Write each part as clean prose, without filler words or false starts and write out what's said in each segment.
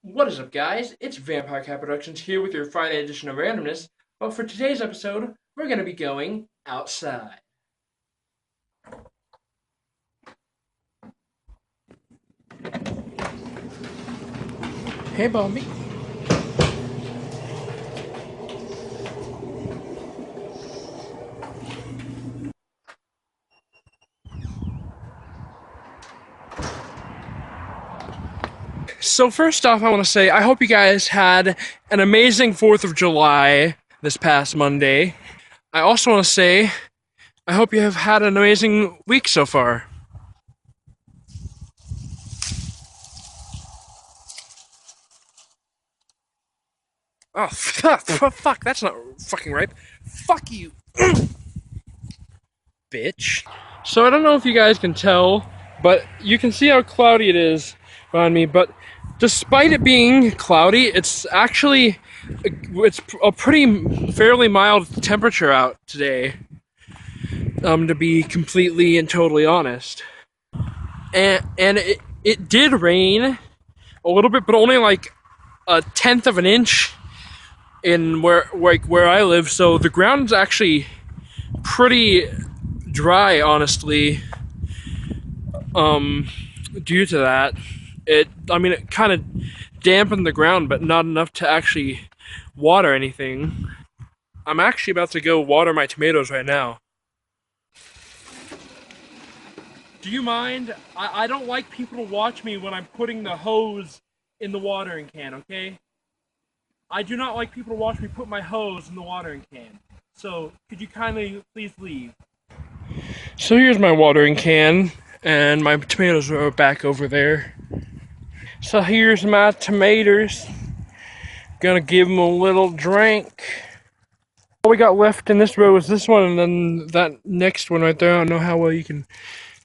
What is up, guys? It's Vampire Cat Productions here with your Friday edition of Randomness. But for today's episode, we're going to be going outside. Hey, Bobby. So first off, I want to say I hope you guys had an amazing 4th of July this past Monday. I also want to say I hope you have had an amazing week so far. Oh, fuck, that's not fucking right. Fuck you, bitch. So I don't know if you guys can tell, but you can see how cloudy it is behind me, but despite it being cloudy, it's a pretty fairly mild temperature out today, to be completely and totally honest. And it did rain a little bit, but only like a tenth of an inch in where I live, so the ground's actually pretty dry, honestly. Due to that, it kind of dampened the ground, but not enough to actually water anything. I'm actually about to go water my tomatoes right now. Do you mind? I don't like people to watch me when I'm putting the hose in the watering can, okay? I do not like people to watch me put my hose in the watering can. So, could you kindly please leave? So here's my watering can, and my tomatoes are back over there. So here's my tomatoes. Gonna give them a little drink. All we got left in this row is this one, and then that next one right there. I don't know how well you can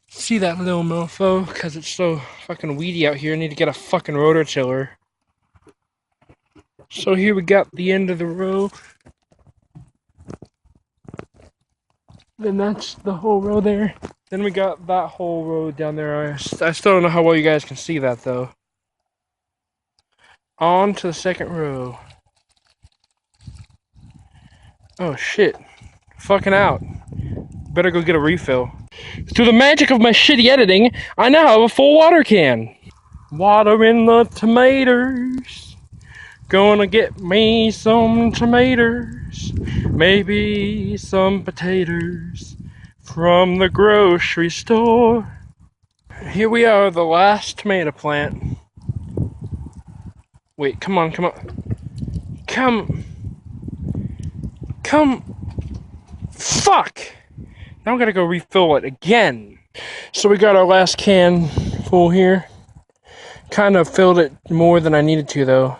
see that little mofo, because it's so fucking weedy out here. I need to get a fucking rototiller. So here we got the end of the row. Then that's the whole row there. Then we got that whole row down there. I still don't know how well you guys can see that, though. On to the second row. Oh shit. Fucking out. Better go get a refill. Through the magic of my shitty editing, I now have a full water can. Water in the tomatoes. Gonna get me some tomatoes. Maybe some potatoes from the grocery store. Here we are, the last tomato plant. Wait, come on. Come. Fuck! Now I gotta go refill it again. So we got our last can full here. Kind of filled it more than I needed to, though.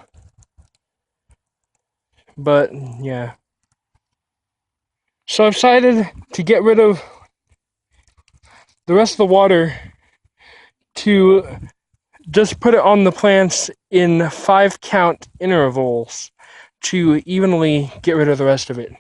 But, yeah. So I've decided to get rid of the rest of the water to just put it on the plants in 5-count intervals to evenly get rid of the rest of it.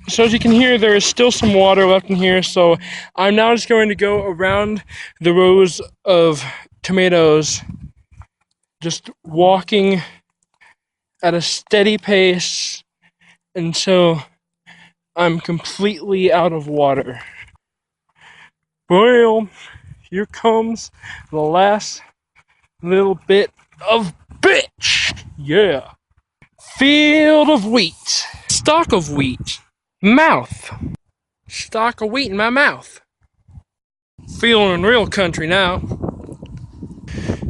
So as you can hear, there is still some water left in here, so I'm now just going to go around the rows of tomatoes, just walking at a steady pace until I'm completely out of water. Well, here comes the last little bit of bitch. Yeah. Field of wheat. Stalk of wheat. Mouth. Stalk of wheat in my mouth. Feeling real country now.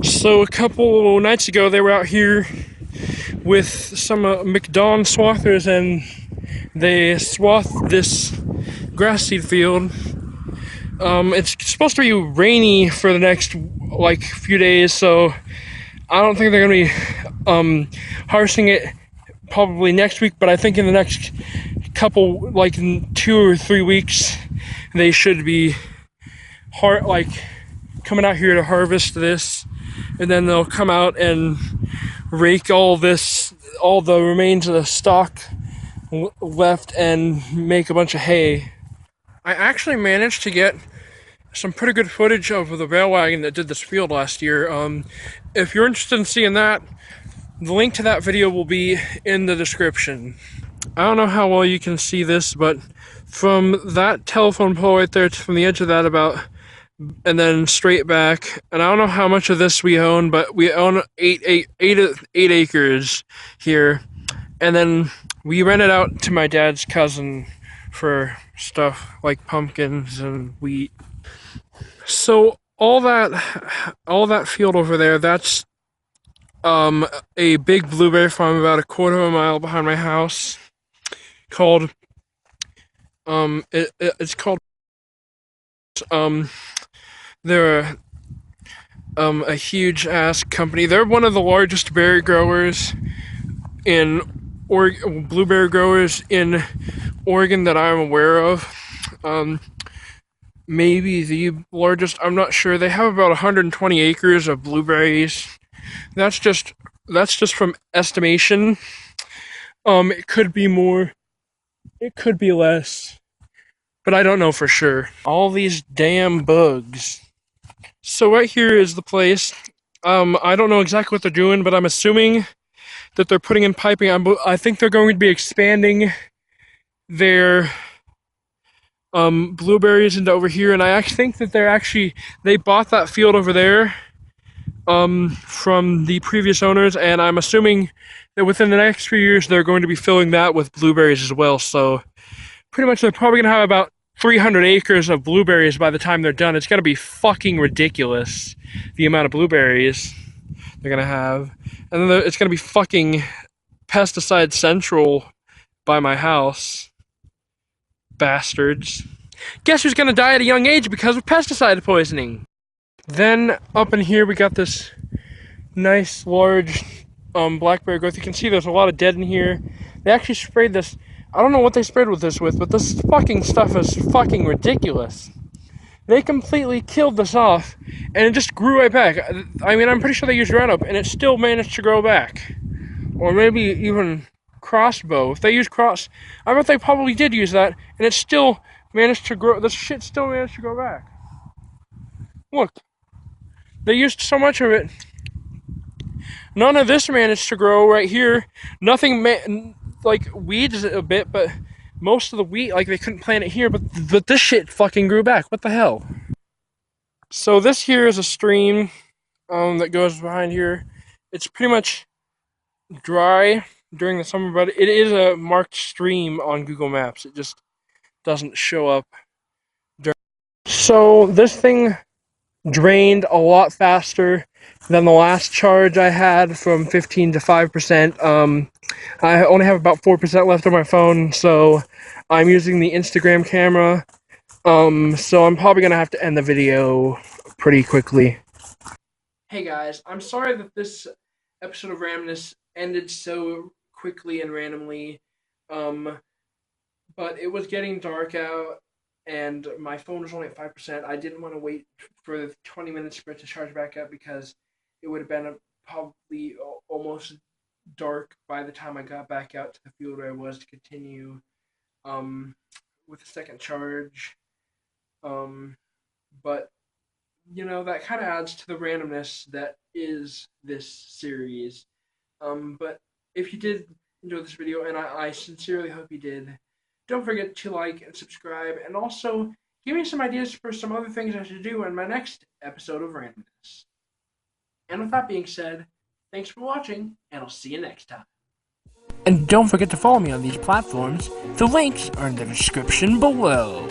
So a couple nights ago, they were out here with some McDonald swathers, and they swathed this grass seed field. It's supposed to be rainy for the next few days, so I don't think they're gonna be harvesting it probably next week, but I think in the next couple, in 2 or 3 weeks, they should be coming out here to harvest this, and then they'll come out and rake all the remains of the stalk left and make a bunch of hay. I actually managed to get some pretty good footage of the rail wagon that did this field last year. If you're interested in seeing that, the link to that video will be in the description. I don't know how well you can see this, but from that telephone pole right there, from the edge of that about, and then straight back, and I don't know how much of this we own, but we own 8 acres here, and then we rent it out to my dad's cousin for stuff like pumpkins and wheat. So all that field over there, that's a big blueberry farm about a quarter of a mile behind my house called it's called they're a huge ass company. They're one of the largest berry growers in blueberry growers in Oregon that I'm aware of. Maybe the largest, I'm not sure. They have about 120 acres of blueberries. That's just from estimation. It could be more, it could be less, but I don't know for sure. All these damn bugs. So right here is the place. I don't know exactly what they're doing, but I'm assuming that they're putting in piping. I think they're going to be expanding their blueberries into over here, and I think that they bought that field over there from the previous owners, and I'm assuming that within the next few years they're going to be filling that with blueberries as well. So pretty much they're probably going to have about 300 acres of blueberries by the time they're done. It's going to be fucking ridiculous, the amount of blueberries they're going to have. And then it's going to be fucking pesticide central by my house. Bastards. Guess who's going to die at a young age because of pesticide poisoning? Then up in here we got this nice large blackberry growth. You can see there's a lot of dead in here. They actually sprayed this. I don't know what they sprayed with this but this fucking stuff is fucking ridiculous. They completely killed this off and it just grew right back. I mean, I'm pretty sure they used Roundup and it still managed to grow back. Or maybe even crossbow. If they used I bet they probably did use that and it still managed to grow. This shit still managed to grow back. Look. They used so much of it. None of this managed to grow right here. Nothing, like weeds a bit, but most of the wheat, like they couldn't plant it here, but this shit fucking grew back. What the hell? So this here is a stream that goes behind here. It's pretty much dry during the summer, but it is a marked stream on Google Maps. It just doesn't show up. So this thing drained a lot faster than the last charge I had from 15 to 5%. I only have about 4% left on my phone, so I'm using the Instagram camera. So I'm probably gonna have to end the video pretty quickly. Hey guys, I'm sorry that this episode of Randomness ended so quickly and randomly. But it was getting dark out and my phone was only at 5%. I didn't want to wait for 20 minutes for it to charge back up because it would have been probably almost dark by the time I got back out to the field where I was to continue with the second charge. But, you know, that kind of adds to the randomness that is this series. But if you did enjoy this video, and I sincerely hope you did, don't forget to like and subscribe, and also give me some ideas for some other things I should do in my next episode of Randomness. And with that being said, thanks for watching, and I'll see you next time. And don't forget to follow me on these platforms. The links are in the description below.